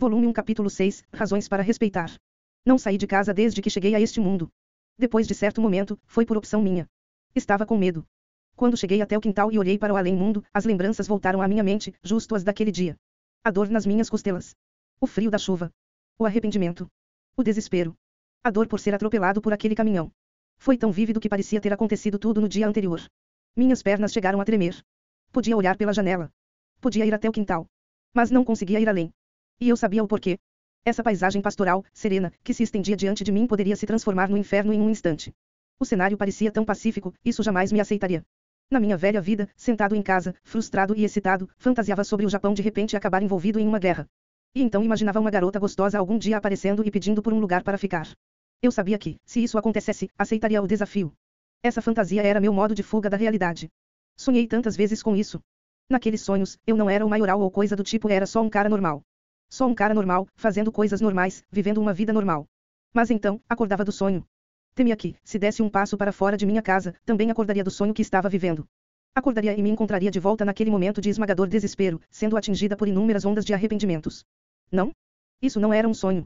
Volume 1 Capítulo 6 Razões para respeitar. Não saí de casa desde que cheguei a este mundo. Depois de certo momento, foi por opção minha. Estava com medo. Quando cheguei até o quintal e olhei para o além-mundo, as lembranças voltaram à minha mente, justo as daquele dia. A dor nas minhas costelas. O frio da chuva. O arrependimento. O desespero. A dor por ser atropelado por aquele caminhão. Foi tão vívido que parecia ter acontecido tudo no dia anterior. Minhas pernas chegaram a tremer. Podia olhar pela janela. Podia ir até o quintal. Mas não conseguia ir além. E eu sabia o porquê. Essa paisagem pastoral, serena, que se estendia diante de mim poderia se transformar no inferno em um instante. O cenário parecia tão pacífico, isso jamais me aceitaria. Na minha velha vida, sentado em casa, frustrado e excitado, fantasiava sobre o Japão de repente acabar envolvido em uma guerra. E então imaginava uma garota gostosa algum dia aparecendo e pedindo por um lugar para ficar. Eu sabia que, se isso acontecesse, aceitaria o desafio. Essa fantasia era meu modo de fuga da realidade. Sonhei tantas vezes com isso. Naqueles sonhos, eu não era o maioral ou coisa do tipo, era só um cara normal. Só um cara normal, fazendo coisas normais, vivendo uma vida normal. Mas então, acordava do sonho. Temia que, se desse um passo para fora de minha casa, também acordaria do sonho que estava vivendo. Acordaria e me encontraria de volta naquele momento de esmagador desespero, sendo atingida por inúmeras ondas de arrependimentos. Não? Isso não era um sonho.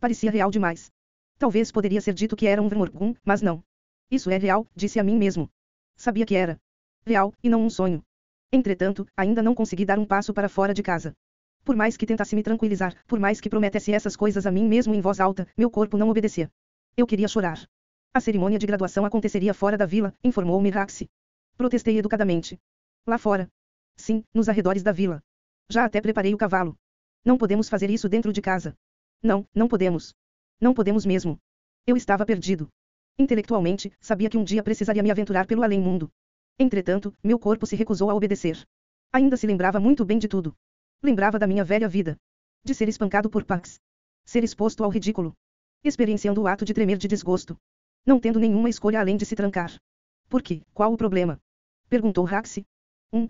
Parecia real demais. Talvez poderia ser dito que era um vermorgum, mas não. Isso é real, disse a mim mesmo. Sabia que era real, e não um sonho. Entretanto, ainda não consegui dar um passo para fora de casa. Por mais que tentasse me tranquilizar, por mais que prometesse essas coisas a mim mesmo em voz alta, meu corpo não obedecia. Eu queria chorar. A cerimônia de graduação aconteceria fora da vila, informou-me Raxi. Protestei educadamente. Lá fora. Sim, nos arredores da vila. Já até preparei o cavalo. Não podemos fazer isso dentro de casa. Não, não podemos. Não podemos mesmo. Eu estava perdido. Intelectualmente, sabia que um dia precisaria me aventurar pelo além-mundo. Entretanto, meu corpo se recusou a obedecer. Ainda se lembrava muito bem de tudo. Lembrava da minha velha vida. De ser espancado por Pax. Ser exposto ao ridículo. Experienciando o ato de tremer de desgosto. Não tendo nenhuma escolha além de se trancar. Por quê? Qual o problema? Perguntou Raxi.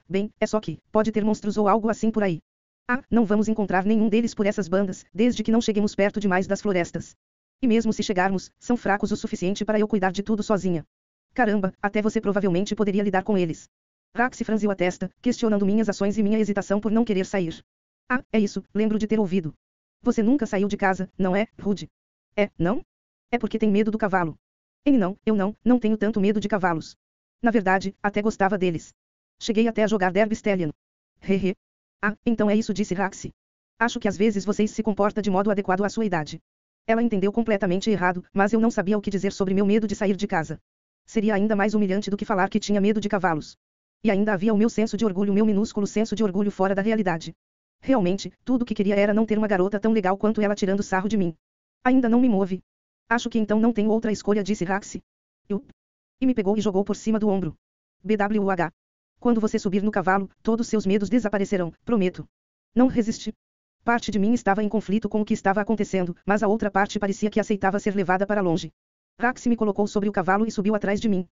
Bem, é só que, pode ter monstros ou algo assim por aí. Ah, não vamos encontrar nenhum deles por essas bandas, desde que não cheguemos perto demais das florestas. E mesmo se chegarmos, são fracos o suficiente para eu cuidar de tudo sozinha. Caramba, até você provavelmente poderia lidar com eles. Raxi franziu a testa, questionando minhas ações e minha hesitação por não querer sair. Ah, é isso, lembro de ter ouvido. Você nunca saiu de casa, não é, Rude? É, não? É porque tem medo do cavalo. Eu não tenho tanto medo de cavalos. Na verdade, até gostava deles. Cheguei até a jogar Derby Stallion. Hehe. Ah, então é isso, disse Raxi. Acho que às vezes vocês se comportam de modo adequado à sua idade. Ela entendeu completamente errado, mas eu não sabia o que dizer sobre meu medo de sair de casa. Seria ainda mais humilhante do que falar que tinha medo de cavalos. E ainda havia o meu senso de orgulho, meu minúsculo senso de orgulho fora da realidade. Realmente, tudo o que queria era não ter uma garota tão legal quanto ela tirando sarro de mim. Ainda não me move. Acho que então não tenho outra escolha, disse Raxi. E me pegou e jogou por cima do ombro. BWH. Quando você subir no cavalo, todos seus medos desaparecerão, prometo. Não resisti. Parte de mim estava em conflito com o que estava acontecendo, mas a outra parte parecia que aceitava ser levada para longe. Raxi me colocou sobre o cavalo e subiu atrás de mim.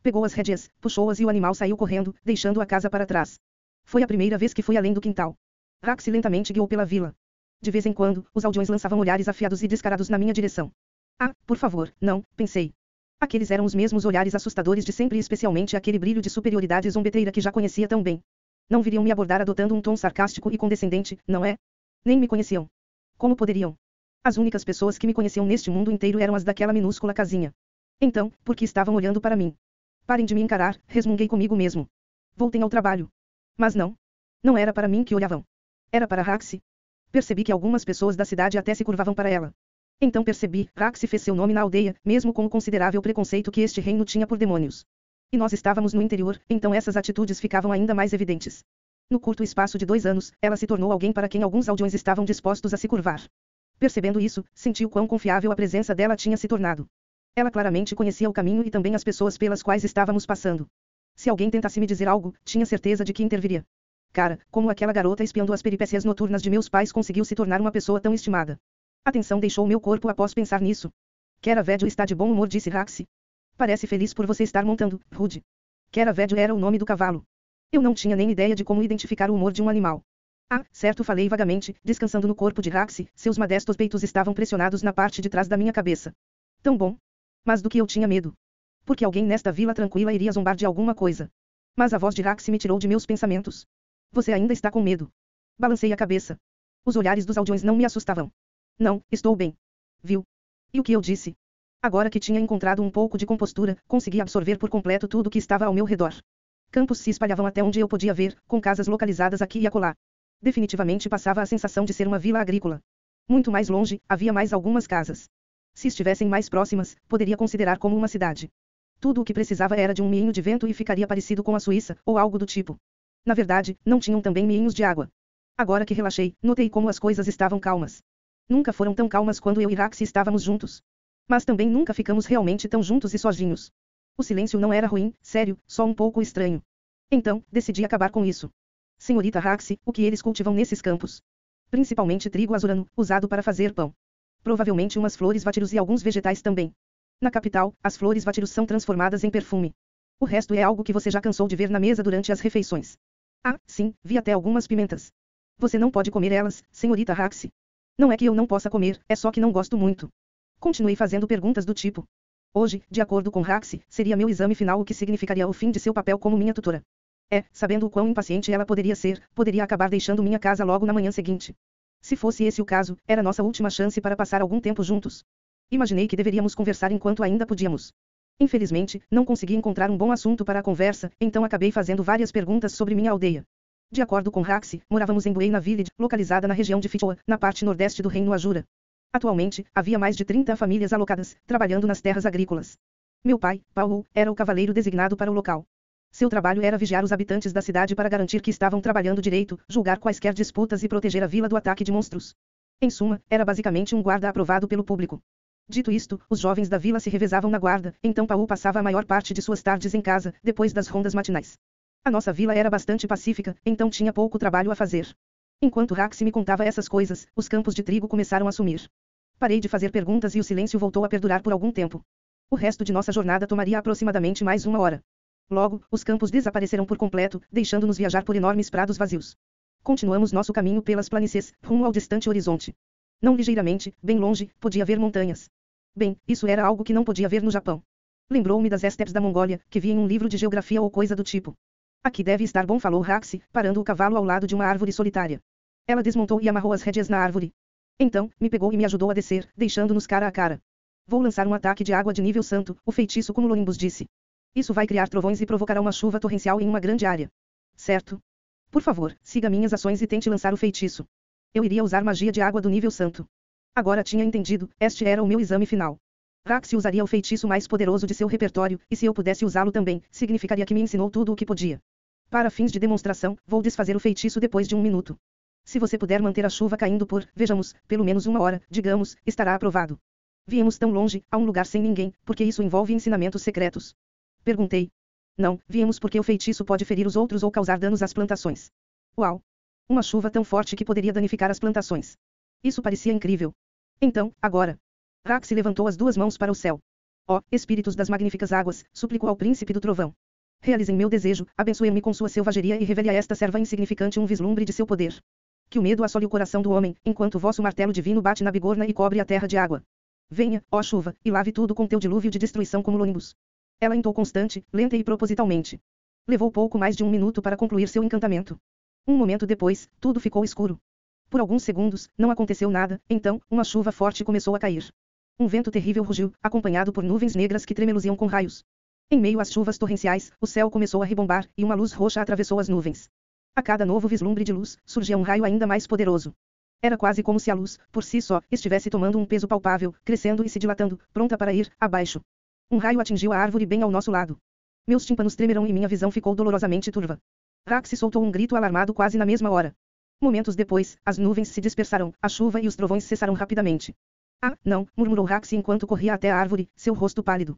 Pegou as rédeas, puxou-as e o animal saiu correndo, deixando a casa para trás. Foi a primeira vez que fui além do quintal. Raxi lentamente guiou pela vila. De vez em quando, os aldeões lançavam olhares afiados e descarados na minha direção. Ah, por favor, não, pensei. Aqueles eram os mesmos olhares assustadores de sempre e especialmente aquele brilho de superioridade zombeteira que já conhecia tão bem. Não viriam me abordar adotando um tom sarcástico e condescendente, não é? Nem me conheciam. Como poderiam? As únicas pessoas que me conheciam neste mundo inteiro eram as daquela minúscula casinha. Então, por que estavam olhando para mim? Parem de me encarar, resmunguei comigo mesmo. Voltem ao trabalho. Mas não. Não era para mim que olhavam. Era para Raxi. Percebi que algumas pessoas da cidade até se curvavam para ela. Então percebi, Raxi fez seu nome na aldeia, mesmo com o considerável preconceito que este reino tinha por demônios. E nós estávamos no interior, então essas atitudes ficavam ainda mais evidentes. No curto espaço de 2 anos, ela se tornou alguém para quem alguns aldeões estavam dispostos a se curvar. Percebendo isso, senti o quão confiável a presença dela tinha se tornado. Ela claramente conhecia o caminho e também as pessoas pelas quais estávamos passando. Se alguém tentasse me dizer algo, tinha certeza de que interviria. Cara, como aquela garota espiando as peripécias noturnas de meus pais conseguiu se tornar uma pessoa tão estimada. A tensão deixou meu corpo após pensar nisso. Keravédio está de bom humor, disse Raxi. Parece feliz por você estar montando, Rude. Keravédio era o nome do cavalo. Eu não tinha nem ideia de como identificar o humor de um animal. Ah, certo, falei vagamente, descansando no corpo de Raxi, seus modestos peitos estavam pressionados na parte de trás da minha cabeça. Tão bom. Mas do que eu tinha medo. Porque alguém nesta vila tranquila iria zombar de alguma coisa. Mas a voz de Raxi me tirou de meus pensamentos. Você ainda está com medo. Balancei a cabeça. Os olhares dos aldeões não me assustavam. Não, estou bem. Viu? E o que eu disse? Agora que tinha encontrado um pouco de compostura, consegui absorver por completo tudo o que estava ao meu redor. Campos se espalhavam até onde eu podia ver, com casas localizadas aqui e acolá. Definitivamente passava a sensação de ser uma vila agrícola. Muito mais longe, havia mais algumas casas. Se estivessem mais próximas, poderia considerar como uma cidade. Tudo o que precisava era de um moinho de vento e ficaria parecido com a Suíça, ou algo do tipo. Na verdade, não tinham também moinhos de água. Agora que relaxei, notei como as coisas estavam calmas. Nunca foram tão calmas quando eu e Raxi estávamos juntos. Mas também nunca ficamos realmente tão juntos e sozinhos. O silêncio não era ruim, sério, só um pouco estranho. Então, decidi acabar com isso. Senhorita Raxi, o que eles cultivam nesses campos? Principalmente trigo azurano, usado para fazer pão. Provavelmente umas flores vátiros e alguns vegetais também. Na capital, as flores vátiros são transformadas em perfume. O resto é algo que você já cansou de ver na mesa durante as refeições. Ah, sim, vi até algumas pimentas. Você não pode comer elas, senhorita Raxi. Não é que eu não possa comer, é só que não gosto muito. Continuei fazendo perguntas do tipo. Hoje, de acordo com Raxi, seria meu exame final, o que significaria o fim de seu papel como minha tutora. Sabendo o quão impaciente ela poderia ser, poderia acabar deixando minha casa logo na manhã seguinte. Se fosse esse o caso, era nossa última chance para passar algum tempo juntos. Imaginei que deveríamos conversar enquanto ainda podíamos. Infelizmente, não consegui encontrar um bom assunto para a conversa, então acabei fazendo várias perguntas sobre minha aldeia. De acordo com Raxi, morávamos em Buena Village, localizada na região de Fitoa, na parte nordeste do Reino Ajura. Atualmente, havia mais de 30 famílias alocadas, trabalhando nas terras agrícolas. Meu pai, Paulo, era o cavaleiro designado para o local. Seu trabalho era vigiar os habitantes da cidade para garantir que estavam trabalhando direito, julgar quaisquer disputas e proteger a vila do ataque de monstros. Em suma, era basicamente um guarda aprovado pelo público. Dito isto, os jovens da vila se revezavam na guarda, então Paulo passava a maior parte de suas tardes em casa, depois das rondas matinais. A nossa vila era bastante pacífica, então tinha pouco trabalho a fazer. Enquanto Raxi me contava essas coisas, os campos de trigo começaram a sumir. Parei de fazer perguntas e o silêncio voltou a perdurar por algum tempo. O resto de nossa jornada tomaria aproximadamente mais 1 hora. Logo, os campos desapareceram por completo, deixando-nos viajar por enormes prados vazios. Continuamos nosso caminho pelas planícies, rumo ao distante horizonte. Não ligeiramente, bem longe, podia ver montanhas. Bem, isso era algo que não podia ver no Japão. Lembrou-me das estepes da Mongólia, que vi em um livro de geografia ou coisa do tipo. Aqui deve estar bom, falou Raxi, parando o cavalo ao lado de uma árvore solitária. Ela desmontou e amarrou as rédeas na árvore. Então, me pegou e me ajudou a descer, deixando-nos cara a cara. Vou lançar um ataque de água de nível santo, o feitiço Cumulonimbus disse. Isso vai criar trovões e provocará uma chuva torrencial em uma grande área. Certo? Por favor, siga minhas ações e tente lançar o feitiço. Eu iria usar magia de água do nível santo. Agora tinha entendido, este era o meu exame final. Raxi usaria o feitiço mais poderoso de seu repertório, e se eu pudesse usá-lo também, significaria que me ensinou tudo o que podia. Para fins de demonstração, vou desfazer o feitiço depois de 1 minuto. Se você puder manter a chuva caindo por, vejamos, pelo menos 1 hora, digamos, estará aprovado. Viemos tão longe, a um lugar sem ninguém, porque isso envolve ensinamentos secretos. Perguntei. Não, viemos porque o feitiço pode ferir os outros ou causar danos às plantações. Uau! Uma chuva tão forte que poderia danificar as plantações. Isso parecia incrível. Então, agora. Raxi levantou as 2 mãos para o céu. Ó, espíritos das magníficas águas, suplicou ao príncipe do trovão. Realizem meu desejo, abençoem-me com sua selvageria e revele a esta serva insignificante um vislumbre de seu poder. Que o medo assole o coração do homem, enquanto vosso martelo divino bate na bigorna e cobre a terra de água. Venha, ó chuva, e lave tudo com teu dilúvio de destruição como Cumulonimbus. Ela entoou constante, lenta e propositalmente. Levou pouco mais de 1 minuto para concluir seu encantamento. Um momento depois, tudo ficou escuro. Por alguns segundos, não aconteceu nada, então, uma chuva forte começou a cair. Um vento terrível rugiu, acompanhado por nuvens negras que tremeluziam com raios. Em meio às chuvas torrenciais, o céu começou a ribombar, e uma luz roxa atravessou as nuvens. A cada novo vislumbre de luz, surgia um raio ainda mais poderoso. Era quase como se a luz, por si só, estivesse tomando um peso palpável, crescendo e se dilatando, pronta para ir abaixo. Um raio atingiu a árvore bem ao nosso lado. Meus tímpanos tremeram e minha visão ficou dolorosamente turva. Raxi soltou um grito alarmado quase na mesma hora. Momentos depois, as nuvens se dispersaram, a chuva e os trovões cessaram rapidamente. Ah, não, murmurou Raxi enquanto corria até a árvore, seu rosto pálido.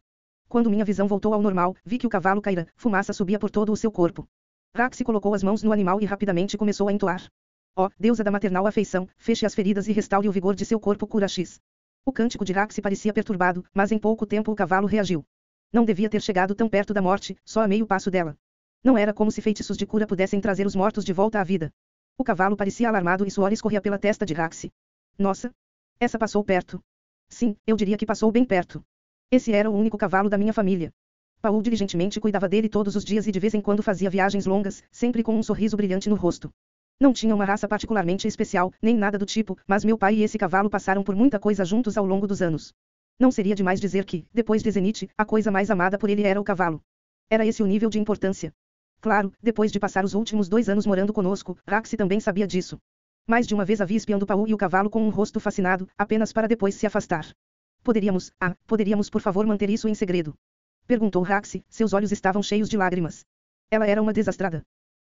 Quando minha visão voltou ao normal, vi que o cavalo caíra, fumaça subia por todo o seu corpo. Raxi colocou as mãos no animal e rapidamente começou a entoar. Ó, deusa da maternal afeição, feche as feridas e restaure o vigor de seu corpo Cura-X. O cântico de Raxi parecia perturbado, mas em pouco tempo o cavalo reagiu. Não devia ter chegado tão perto da morte, só a meio passo dela. Não era como se feitiços de cura pudessem trazer os mortos de volta à vida. O cavalo parecia alarmado e suor escorria pela testa de Raxi. Nossa! Essa passou perto. Sim, eu diria que passou bem perto. Esse era o único cavalo da minha família. Paul diligentemente cuidava dele todos os dias e de vez em quando fazia viagens longas, sempre com um sorriso brilhante no rosto. Não tinha uma raça particularmente especial, nem nada do tipo, mas meu pai e esse cavalo passaram por muita coisa juntos ao longo dos anos. Não seria demais dizer que, depois de Zenith, a coisa mais amada por ele era o cavalo. Era esse o nível de importância. Claro, depois de passar os últimos 2 anos morando conosco, Raxi também sabia disso. Mais de uma vez havia espiando Paul e o cavalo com um rosto fascinado, apenas para depois se afastar. Poderíamos por favor manter isso em segredo? Perguntou Raxi, seus olhos estavam cheios de lágrimas. Ela era uma desastrada.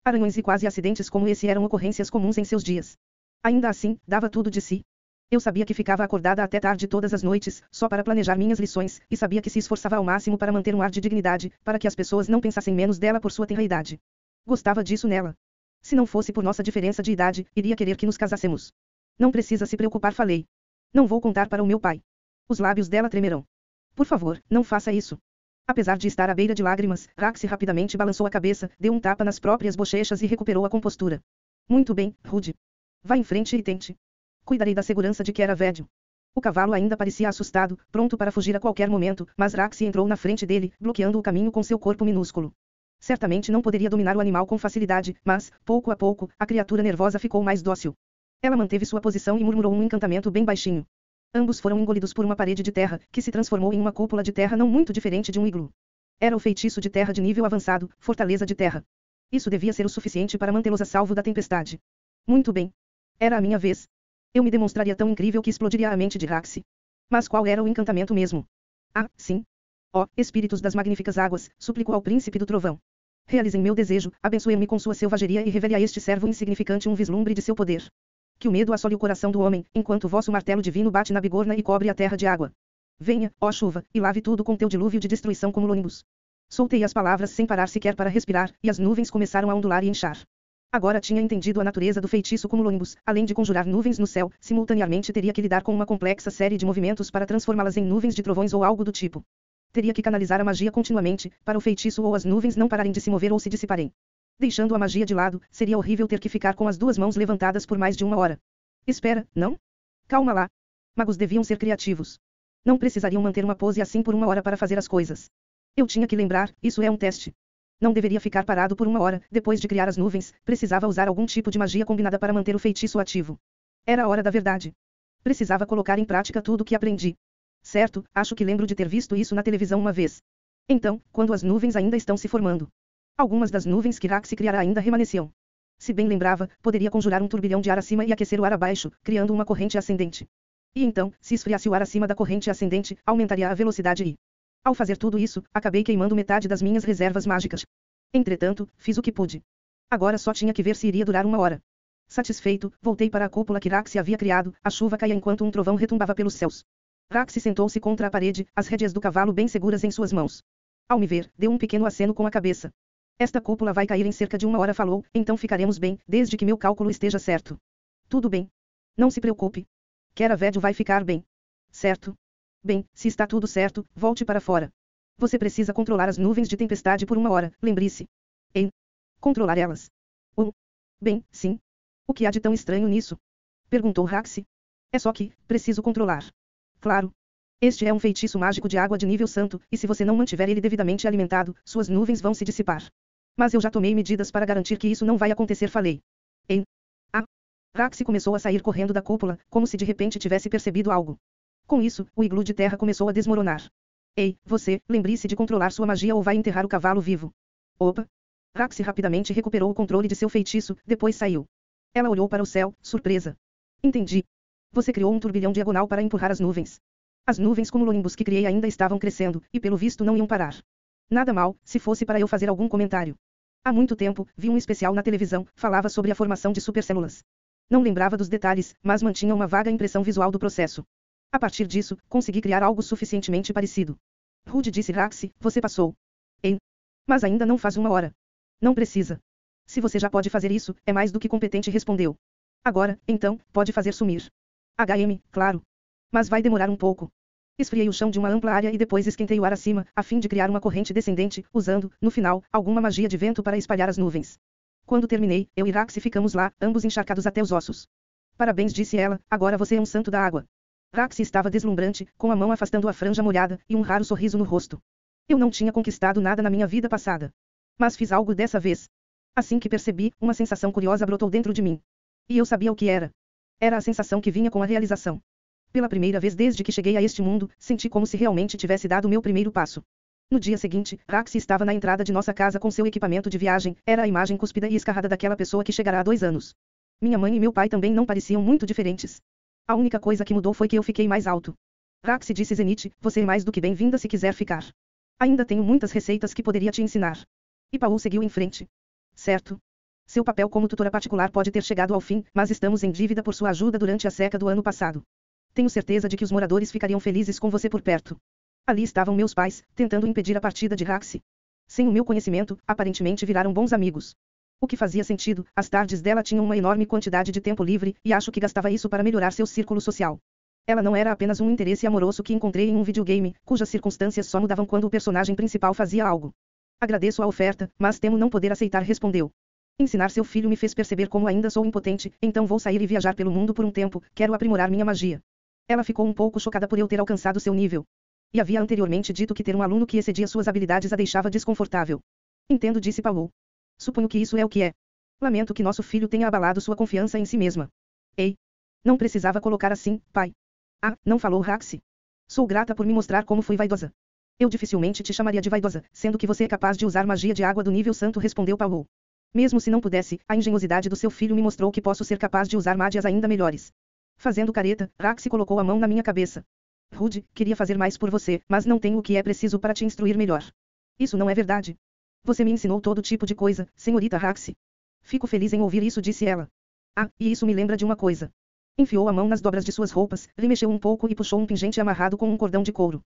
Arranhões e quase acidentes como esse eram ocorrências comuns em seus dias. Ainda assim, dava tudo de si. Eu sabia que ficava acordada até tarde todas as noites, só para planejar minhas lições, e sabia que se esforçava ao máximo para manter um ar de dignidade, para que as pessoas não pensassem menos dela por sua tenra idade. Gostava disso nela. Se não fosse por nossa diferença de idade, iria querer que nos casássemos. Não precisa se preocupar, falei. Não vou contar para o meu pai. Os lábios dela tremerão. Por favor, não faça isso. Apesar de estar à beira de lágrimas, Raxi rapidamente balançou a cabeça, deu um tapa nas próprias bochechas e recuperou a compostura. Muito bem, Rude. Vá em frente e tente. Cuidarei da segurança de que era velho. O cavalo ainda parecia assustado, pronto para fugir a qualquer momento, mas Raxi entrou na frente dele, bloqueando o caminho com seu corpo minúsculo. Certamente não poderia dominar o animal com facilidade, mas, pouco a pouco, a criatura nervosa ficou mais dócil. Ela manteve sua posição e murmurou um encantamento bem baixinho. Ambos foram engolidos por uma parede de terra, que se transformou em uma cúpula de terra não muito diferente de um iglu. Era o feitiço de terra de nível avançado, fortaleza de terra. Isso devia ser o suficiente para mantê-los a salvo da tempestade. Muito bem. Era a minha vez. Eu me demonstraria tão incrível que explodiria a mente de Raxi. Mas qual era o encantamento mesmo? Ah, sim. Ó, espíritos das magníficas águas, suplicou ao príncipe do trovão. Realizem meu desejo, abençoem-me com sua selvageria e revele a este servo insignificante um vislumbre de seu poder. Que o medo assole o coração do homem, enquanto vosso martelo divino bate na bigorna e cobre a terra de água. Venha, ó chuva, e lave tudo com teu dilúvio de destruição como lônibus. Soltei as palavras sem parar sequer para respirar, e as nuvens começaram a ondular e inchar. Agora tinha entendido a natureza do feitiço cumulonimbus, além de conjurar nuvens no céu, simultaneamente teria que lidar com uma complexa série de movimentos para transformá-las em nuvens de trovões ou algo do tipo. Teria que canalizar a magia continuamente, para o feitiço ou as nuvens não pararem de se mover ou se dissiparem. Deixando a magia de lado, seria horrível ter que ficar com as duas mãos levantadas por mais de uma hora. Espera, não? Calma lá. Magos deviam ser criativos. Não precisariam manter uma pose assim por uma hora para fazer as coisas. Eu tinha que lembrar, isso é um teste. Não deveria ficar parado por uma hora, depois de criar as nuvens, precisava usar algum tipo de magia combinada para manter o feitiço ativo. Era a hora da verdade. Precisava colocar em prática tudo o que aprendi. Certo, acho que lembro de ter visto isso na televisão uma vez. Então, quando as nuvens ainda estão se formando. Algumas das nuvens que Raxi criara ainda remanesciam. Se bem lembrava, poderia conjurar um turbilhão de ar acima e aquecer o ar abaixo, criando uma corrente ascendente. E então, se esfriasse o ar acima da corrente ascendente, aumentaria a velocidade e... Ao fazer tudo isso, acabei queimando metade das minhas reservas mágicas. Entretanto, fiz o que pude. Agora só tinha que ver se iria durar uma hora. Satisfeito, voltei para a cúpula que Raxi havia criado, a chuva caía enquanto um trovão retumbava pelos céus. Raxi sentou-se contra a parede, as rédeas do cavalo bem seguras em suas mãos. Ao me ver, deu um pequeno aceno com a cabeça. Esta cúpula vai cair em cerca de uma hora, falou, então ficaremos bem, desde que meu cálculo esteja certo. Tudo bem. Não se preocupe. Keravédio vai ficar bem. Certo? Bem, se está tudo certo, volte para fora. Você precisa controlar as nuvens de tempestade por uma hora, lembre-se. Em controlar elas. Bem, sim. O que há de tão estranho nisso? Perguntou Raxi. É só que, preciso controlar. Claro. Este é um feitiço mágico de água de nível santo, e se você não mantiver ele devidamente alimentado, suas nuvens vão se dissipar. Mas eu já tomei medidas para garantir que isso não vai acontecer, falei. Raxi começou a sair correndo da cúpula, como se de repente tivesse percebido algo. Com isso, o iglu de terra começou a desmoronar. Ei, você, lembre-se de controlar sua magia ou vai enterrar o cavalo vivo. Opa! Raxi rapidamente recuperou o controle de seu feitiço, depois saiu. Ela olhou para o céu, surpresa. Entendi. Você criou um turbilhão diagonal para empurrar as nuvens. As nuvens cumulonimbus que criei ainda estavam crescendo, e pelo visto não iam parar. Nada mal, se fosse para eu fazer algum comentário. Há muito tempo, vi um especial na televisão, falava sobre a formação de supercélulas. Não lembrava dos detalhes, mas mantinha uma vaga impressão visual do processo. A partir disso, consegui criar algo suficientemente parecido. Rude, disse Raxi, você passou. Mas ainda não faz uma hora. Não precisa. Se você já pode fazer isso, é mais do que competente, respondeu. Agora, então, pode fazer sumir. Claro. Mas vai demorar um pouco. Esfriei o chão de uma ampla área e depois esquentei o ar acima, a fim de criar uma corrente descendente, usando, no final, alguma magia de vento para espalhar as nuvens. Quando terminei, eu e Raxi ficamos lá, ambos encharcados até os ossos. Parabéns, disse ela, agora você é um santo da água. Raxi estava deslumbrante, com a mão afastando a franja molhada, e um raro sorriso no rosto. Eu não tinha conquistado nada na minha vida passada. Mas fiz algo dessa vez. Assim que percebi, uma sensação curiosa brotou dentro de mim. E eu sabia o que era. Era a sensação que vinha com a realização. Pela primeira vez desde que cheguei a este mundo, senti como se realmente tivesse dado o meu primeiro passo. No dia seguinte, Raxi estava na entrada de nossa casa com seu equipamento de viagem, era a imagem cúspida e escarrada daquela pessoa que chegará há 2 anos. Minha mãe e meu pai também não pareciam muito diferentes. A única coisa que mudou foi que eu fiquei mais alto. Raxi disse Zenith, você é mais do que bem-vinda se quiser ficar. Ainda tenho muitas receitas que poderia te ensinar. E Paul seguiu em frente. Certo. Seu papel como tutora particular pode ter chegado ao fim, mas estamos em dívida por sua ajuda durante a seca do ano passado. Tenho certeza de que os moradores ficariam felizes com você por perto. Ali estavam meus pais, tentando impedir a partida de Raxi. Sem o meu conhecimento, aparentemente viraram bons amigos. O que fazia sentido, as tardes dela tinham uma enorme quantidade de tempo livre, e acho que gastava isso para melhorar seu círculo social. Ela não era apenas um interesse amoroso que encontrei em um videogame, cujas circunstâncias só mudavam quando o personagem principal fazia algo. Agradeço a oferta, mas temo não poder aceitar, respondeu. Ensinar seu filho me fez perceber como ainda sou impotente, então vou sair e viajar pelo mundo por um tempo, quero aprimorar minha magia. Ela ficou um pouco chocada por eu ter alcançado seu nível. E havia anteriormente dito que ter um aluno que excedia suas habilidades a deixava desconfortável. Entendo, disse Paul. Suponho que isso é o que é. Lamento que nosso filho tenha abalado sua confiança em si mesma. Ei! Não precisava colocar assim, pai. Ah, não falou Raxi. Sou grata por me mostrar como fui vaidosa. Eu dificilmente te chamaria de vaidosa, sendo que você é capaz de usar magia de água do nível santo, respondeu Paul. Mesmo se não pudesse, a engenhosidade do seu filho me mostrou que posso ser capaz de usar magias ainda melhores. Fazendo careta, Raxi colocou a mão na minha cabeça. Rude, queria fazer mais por você, mas não tenho o que é preciso para te instruir melhor. Isso não é verdade. Você me ensinou todo tipo de coisa, senhorita Raxi. Fico feliz em ouvir isso, disse ela. Ah, e isso me lembra de uma coisa. Enfiou a mão nas dobras de suas roupas, remexeu um pouco e puxou um pingente amarrado com um cordão de couro.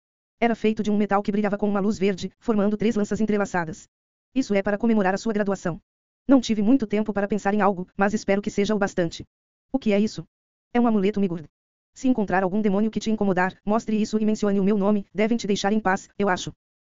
Era feito de um metal que brilhava com uma luz verde, formando 3 lanças entrelaçadas. Isso é para comemorar a sua graduação. Não tive muito tempo para pensar em algo, mas espero que seja o bastante. O que é isso? É um amuleto Migurd. Se encontrar algum demônio que te incomodar, mostre isso e mencione o meu nome, devem te deixar em paz, eu acho.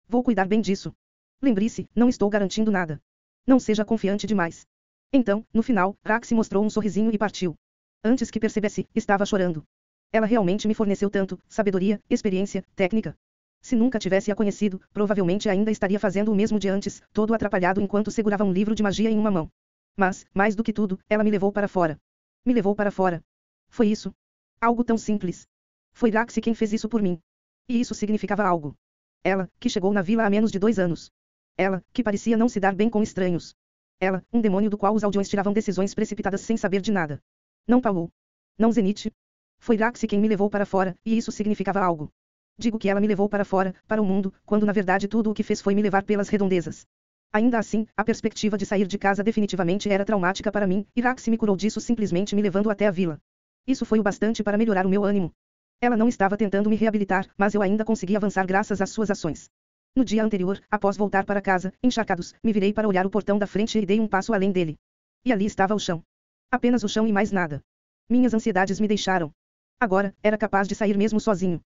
Vou cuidar bem disso. Lembre-se, não estou garantindo nada. Não seja confiante demais. Então, no final, Raxi mostrou um sorrisinho e partiu. Antes que percebesse, estava chorando. Ela realmente me forneceu tanto, sabedoria, experiência, técnica. Se nunca tivesse a conhecido, provavelmente ainda estaria fazendo o mesmo de antes, todo atrapalhado enquanto segurava um livro de magia em uma mão. Mas, mais do que tudo, ela me levou para fora. Me levou para fora. Foi isso. Algo tão simples. Foi Raxi quem fez isso por mim. E isso significava algo. Ela, que chegou na vila há menos de 2 anos. Ela, que parecia não se dar bem com estranhos. Ela, um demônio do qual os Aldeões tiravam decisões precipitadas sem saber de nada. Não Paul. Não Zenith. Foi Raxi quem me levou para fora, e isso significava algo. Digo que ela me levou para fora, para o mundo, quando na verdade tudo o que fez foi me levar pelas redondezas. Ainda assim, a perspectiva de sair de casa definitivamente era traumática para mim, e Raxi me curou disso simplesmente me levando até a vila. Isso foi o bastante para melhorar o meu ânimo. Ela não estava tentando me reabilitar, mas eu ainda consegui avançar graças às suas ações. No dia anterior, após voltar para casa, encharcados, me virei para olhar o portão da frente e dei um passo além dele. E ali estava o chão. Apenas o chão e mais nada. Minhas ansiedades me deixaram. Agora, era capaz de sair mesmo sozinho.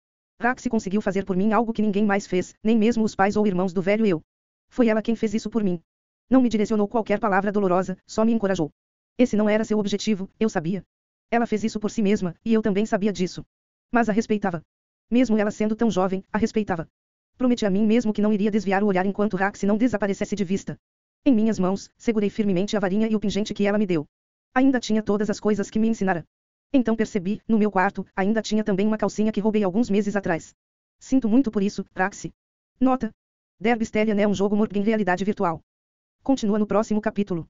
Raxi conseguiu fazer por mim algo que ninguém mais fez, nem mesmo os pais ou irmãos do velho eu. Foi ela quem fez isso por mim. Não me direcionou qualquer palavra dolorosa, só me encorajou. Esse não era seu objetivo, eu sabia. Ela fez isso por si mesma, e eu também sabia disso. Mas a respeitava. Mesmo ela sendo tão jovem, a respeitava. Prometi a mim mesmo que não iria desviar o olhar enquanto Raxi não desaparecesse de vista. Em minhas mãos, segurei firmemente a varinha e o pingente que ela me deu. Ainda tinha todas as coisas que me ensinara. Então percebi, no meu quarto, ainda tinha também uma calcinha que roubei alguns meses atrás. Sinto muito por isso, Raxi. Nota. Derby Stellian é um jogo morto em realidade virtual. Continua no próximo capítulo.